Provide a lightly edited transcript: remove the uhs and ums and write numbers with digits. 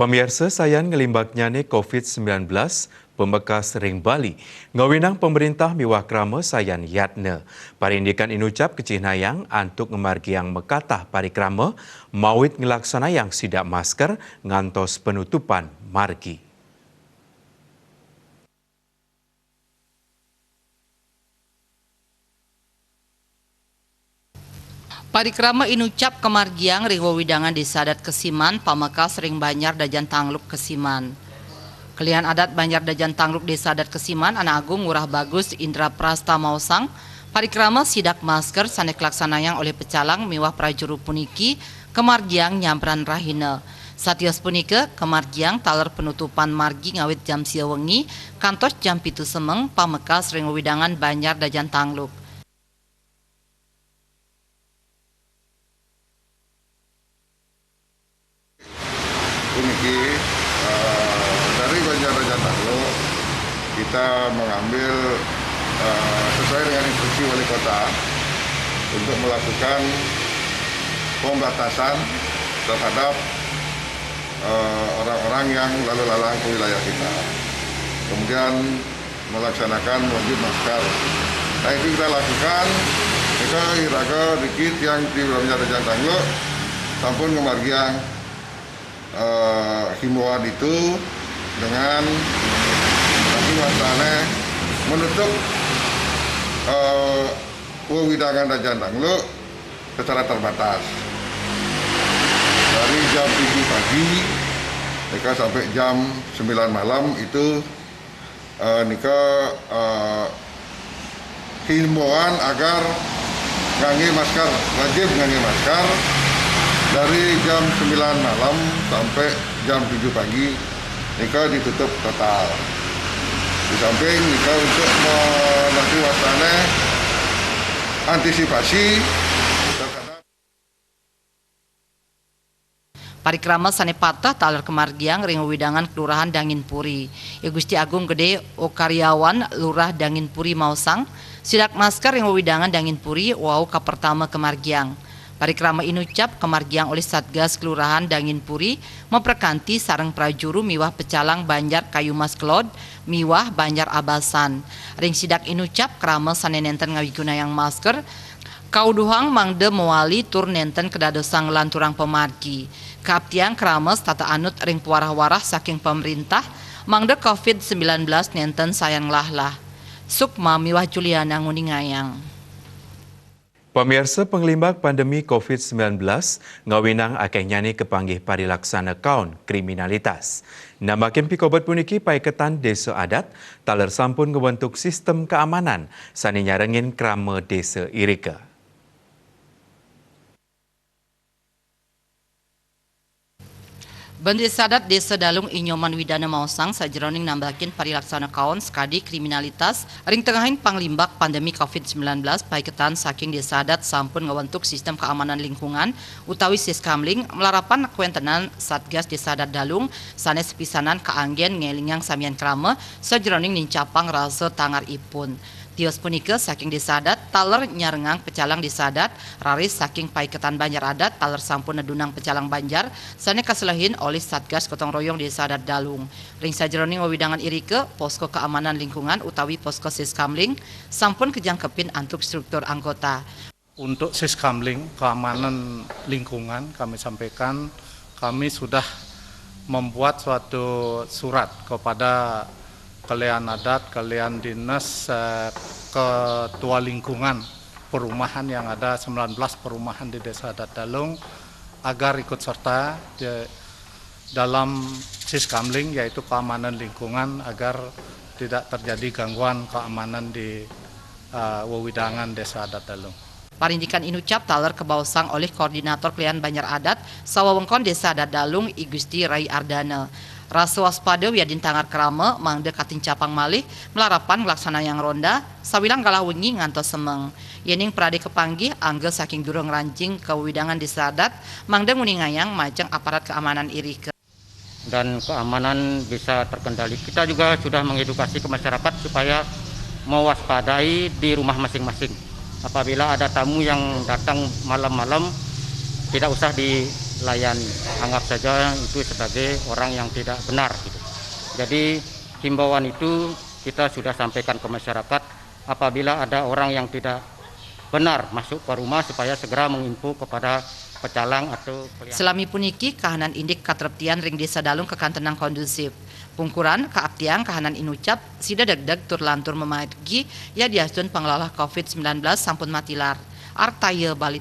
Pemirsa sayang ngelimbaknya ni COVID-19, pembekas ring Bali. Ngawinang pemerintah miwah krama sayan yatna. Parindikan inucap kecinayang antuk ngemargiang mekatah parikrama, mawit ngelaksanayang sidak masker ngantos penutupan margi. Parikrama inucap kemargiang ring wewidangan di Sadat Kesiman, Pamekas ring Banjar Dajan Tangluk Kesiman. Kelihan adat Banjar Dajan Tangluk di Sadat Kesiman, Anak Agung Ngurah Bagus Indra Prasta Mausang, parikrama sidak masker sanek laksanayang oleh pecalang miwah prajuru puniki kemargiang nyampran rahina. Satios punike kemargiang taler penutupan margi ngawit jam sia wengi kantos jam 7 semeng Pamekas ring wewidangan Banjar Dajan Tangluk. Puniki dari Banjar Dajan Tangluk kita mengambil sesuai dengan instruksi wali kota untuk melakukan pembatasan terhadap orang-orang yang lalu lalang ke wilayah kita. Kemudian melaksanakan wajib masker. Nah itu kita lakukan. Kita iraga dikit yang di Banjar Dajan Tangluk sampun kemargiang himbauan itu dengan tapi wasane menutup wewidangan Dajan Tangluk secara terbatas dari jam 7 pagi nika sampai jam 9 malam itu nika himbauan agar ngangge masker, wajib ngangge masker dari jam 9 malam sampai jam 7 pagi nika ditutup total. Di samping nika untuk nanti wasane antisipasi terhadap Parikrama sane patah taler kemargiang ring wewidangan Kelurahan Dangin Puri. Gusti Agung Gede Okaryawan Lurah Dangin Puri Mausang sidak masker ring wewidangan Dangin Puri wau ka pertama kemargiang. Parikrama inucap kemargiang oleh Satgas Kelurahan Dangin Puri memperkanti sareng prajuru miwah pecalang Banjar Kayu Mas Klod miwah Banjar Abasan. Ring sidak inucap krama sane nenten ngawigunayang masker kauduhang mangde mewali tur nenten kedadosang lanturang pemargi. Kaptiang kramas tata anut ring puarah-warah saking pemerintah mangde COVID-19 nenten sayang lahlah. Sukma miwah Juliana nguningayang. Pemirsa penglimbak pandemi COVID-19 ngawinang akeh nyani kepanggih parilaksana kaun kriminalitas. Namakin pikobat puniki paiketan desa adat taler sampun ngebentuk sistem keamanan sani nyarengin krama desa irika. Bandit Sadat Desa Dalung Inyoman Widana Mausang sajeroning nambahin parilaksana kaon skadi kriminalitas ring tengahin panglimbak pandemi COVID-19 paiketan saking Desa Adat sampun ngawentuk sistem keamanan lingkungan utawi Siskamling melarapan kuentenan Satgas Desa Adat Dalung sanes pisanan kaanggen ngelingang samian krama sajeroning nincapang rasa tangar ipun. Tios punike saking Desa Adat taler nyarengang pecalang Desa Adat raris saking paiketan Banjar Adat taler sampun nedunang pecalang Banjar sane kaselahin oleh Satgas Gotong Royong Desa Adat Dalung. Ring sajeroning wewidangan irike posko keamanan lingkungan utawi posko Siskamling sampun kejangkepin antuk struktur anggota. Untuk Siskamling keamanan lingkungan kami sampaikan kami sudah membuat suatu surat kepada kalian adat, kalian dinas, ketua lingkungan perumahan yang ada 19 perumahan di Desa Adat Dalung agar ikut serta dalam Siskamling yaitu keamanan lingkungan agar tidak terjadi gangguan keamanan di wewidangan Desa Adat Dalung. Parindikan inucap taler kebausang oleh Koordinator Kelihan Banjar Adat Sawawengkon Desa Adat Dalung I Gusti Rai Ardana. Rasa waspada wiadin tangar krama mangde kating capang malih melarapan ngelaksana yang ronda sawilang galah wengi ngantos semeng. Yening prade kepanggih angge saking durung rancing ke widangan Desa Adat mangde nguningayang majeng aparat keamanan irike. Dan keamanan bisa terkendali. Kita juga sudah mengedukasi ke masyarakat supaya mewaspadai di rumah masing-masing. Apabila ada tamu yang datang malam-malam tidak usah layani. Anggap saja itu sebagai orang yang tidak benar gitu. Jadi himbauan itu kita sudah sampaikan ke masyarakat, apabila ada orang yang tidak benar masuk ke rumah supaya segera menginfo kepada pecalang atau peliharaan. Selami puniki kahanan indik katreptian ring desa Dalung kekantenang kondusif. Pungkuran kaaptiang kahanan inucap sida degdeg tur lantur memargi ya diastun pengelola COVID-19 sampun matilar. Artaya Bali